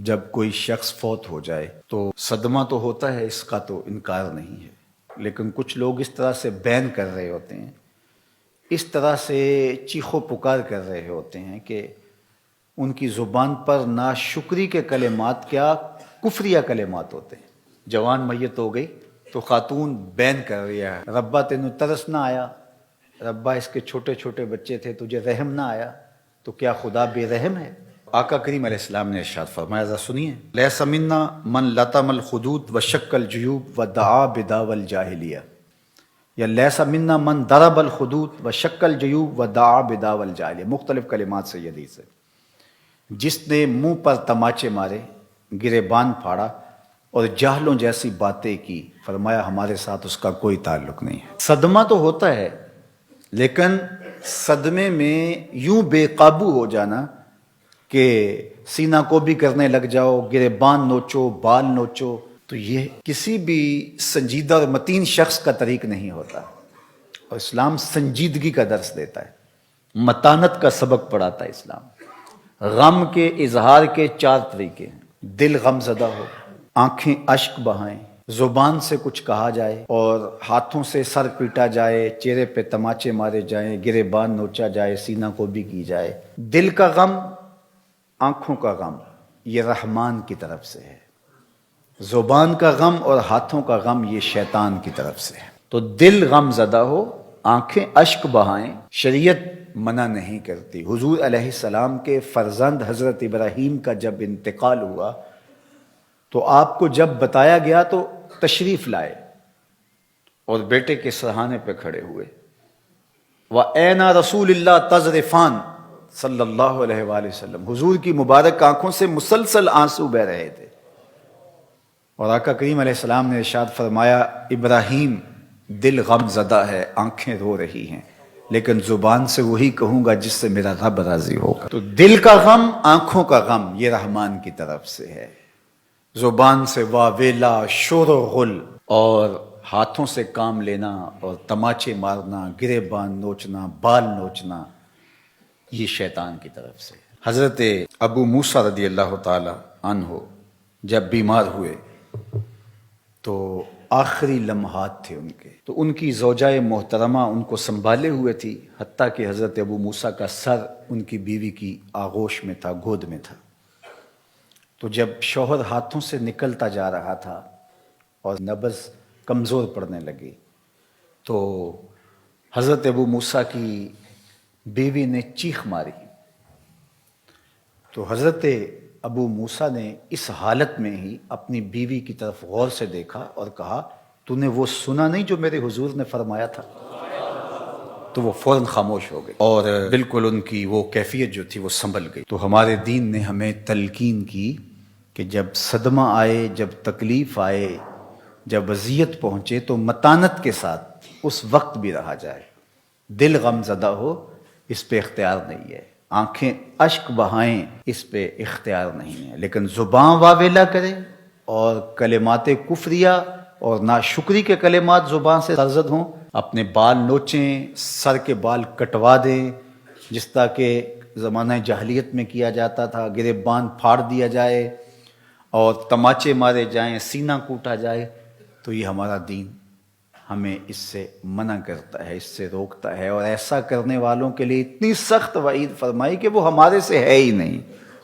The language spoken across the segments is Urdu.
جب کوئی شخص فوت ہو جائے تو صدمہ تو ہوتا ہے، اس کا تو انکار نہیں ہے، لیکن کچھ لوگ اس طرح سے بین کر رہے ہوتے ہیں، اس طرح سے چیخ و پکار کر رہے ہوتے ہیں کہ ان کی زبان پر ناشکری کے کلمات کیا کفریہ کلمات ہوتے ہیں۔ جوان میت ہو گئی تو خاتون بین کر رہی ہے، ربا تینوں ترس نہ آیا، ربا اس کے چھوٹے چھوٹے بچے تھے، تجھے رحم نہ آیا، تو کیا خدا بے رحم ہے؟ آقا کریم علیہ السلام نے ارشاد فرمایا، ذرا سنیے، لیس منا من لطم الخدود وشق الجیوب ودعا بدعوی الجاہلیہ، یا لیس منا من ضرب الخدود وشق الجیوب ودعا بدعوی الجاہلیہ، مختلف کلمات سے یہ حدیث ہے۔ جس نے منہ پر تماچے مارے، گریبان پھاڑا اور جاہلوں جیسی باتیں کی، فرمایا ہمارے ساتھ اس کا کوئی تعلق نہیں ہے۔ صدمہ تو ہوتا ہے، لیکن صدمے میں یوں بے قابو ہو جانا کہ سینہ کو بھی کرنے لگ جاؤ، گریبان نوچو، بال نوچو، تو یہ کسی بھی سنجیدہ اور متین شخص کا طریق نہیں ہوتا، اور اسلام سنجیدگی کا درس دیتا ہے، متانت کا سبق پڑھاتا ہے اسلام۔ غم کے اظہار کے 4 طریقے ہیں، دل غم زدہ ہو، آنکھیں اشک بہائیں، زبان سے کچھ کہا جائے اور ہاتھوں سے سر پیٹا جائے، چہرے پہ تماچے مارے جائیں، گریبان نوچا جائے، سینہ کو بھی کی جائے۔ دل کا غم، آنکھوں کا غم، یہ رحمان کی طرف سے ہے، زبان کا غم اور ہاتھوں کا غم یہ شیطان کی طرف سے ہے۔ تو دل غم زدہ ہو، آنکھیں اشک بہائیں، شریعت منع نہیں کرتی۔ حضور علیہ السلام کے فرزند حضرت ابراہیم کا جب انتقال ہوا تو آپ کو جب بتایا گیا تو تشریف لائے اور بیٹے کے سرہانے پہ کھڑے ہوئے، وَأَيْنَ رَسُولِ اللَّهِ تَذْرِفَانِ صلی اللہ علیہ وآلہ وسلم، حضور کی مبارک آنکھوں سے مسلسل آنسو بہ رہے تھے، اور آقا کریم علیہ السلام نے ارشاد فرمایا، ابراہیم دل غم زدہ ہے، آنکھیں رو رہی ہیں، لیکن زبان سے وہی کہوں گا جس سے میرا رب راضی ہوگا۔ تو دل کا غم، آنکھوں کا غم یہ رحمان کی طرف سے ہے، زبان سے واہ ویلا، شور و غل، اور ہاتھوں سے کام لینا اور تماچے مارنا، گریبان نوچنا، بال نوچنا، یہ شیطان کی طرف سے۔ حضرت ابو موسیٰ رضی اللہ تعالی عنہ جب بیمار ہوئے تو آخری لمحات تھے ان کے، تو ان کی زوجہ محترمہ ان کو سنبھالے ہوئے تھی، حتیٰ کہ حضرت ابو موسیٰ کا سر ان کی بیوی کی آغوش میں تھا، گود میں تھا۔ تو جب شوہر ہاتھوں سے نکلتا جا رہا تھا اور نبض کمزور پڑنے لگی، تو حضرت ابو موسیٰ کی بیوی نے چیخ ماری، تو حضرت ابو موسیٰ نے اس حالت میں ہی اپنی بیوی کی طرف غور سے دیکھا اور کہا، تو نے وہ سنا نہیں جو میرے حضور نے فرمایا تھا؟ تو وہ فوراً خاموش ہو گئی اور بالکل ان کی وہ کیفیت جو تھی وہ سنبھل گئی۔ تو ہمارے دین نے ہمیں تلقین کی کہ جب صدمہ آئے، جب تکلیف آئے، جب اذیت پہنچے تو متانت کے ساتھ اس وقت بھی رہا جائے۔ دل غم زدہ ہو، اس پہ اختیار نہیں ہے، آنکھیں اشک بہائیں، اس پہ اختیار نہیں ہے، لیکن زبان واویلا کرے اور کلمات کفریہ اور ناشکری کے کلمات زبان سے سرزد ہوں، اپنے بال نوچیں، سر کے بال کٹوا دیں، جس طرح کہ زمانہ جاہلیت میں کیا جاتا تھا، گریبان پھاڑ دیا جائے اور تماچے مارے جائیں، سینہ کوٹا جائے، تو یہ ہمارا دین ہمیں اس سے منع کرتا ہے، اس سے روکتا ہے، اور ایسا کرنے والوں کے لیے اتنی سخت وعید فرمائی کہ وہ ہمارے سے ہے ہی نہیں،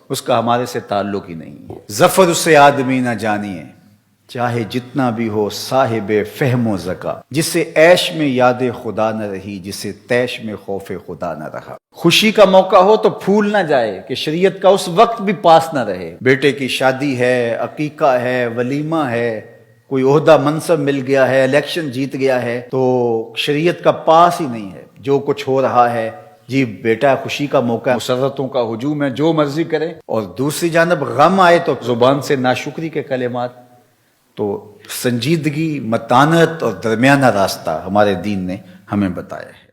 اس کا ہمارے سے تعلق ہی نہیں ہے۔ ظفر اسے آدمی نہ جانیے، چاہے جتنا بھی ہو صاحب فہم و ذکا، جسے عیش میں یاد خدا نہ رہی، جسے تیش میں خوف خدا نہ رہا۔ خوشی کا موقع ہو تو پھول نہ جائے کہ شریعت کا اس وقت بھی پاس نہ رہے۔ بیٹے کی شادی ہے، عقیقہ ہے، ولیمہ ہے، کوئی عہدہ منصب مل گیا ہے، الیکشن جیت گیا ہے، تو شریعت کا پاس ہی نہیں ہے، جو کچھ ہو رہا ہے، جی بیٹا خوشی کا موقع ہے، مسرتوں کا ہجوم ہے، جو مرضی کرے، اور دوسری جانب غم آئے تو زبان سے ناشکری کے کلمات۔ تو سنجیدگی، متانت اور درمیانہ راستہ ہمارے دین نے ہمیں بتایا ہے۔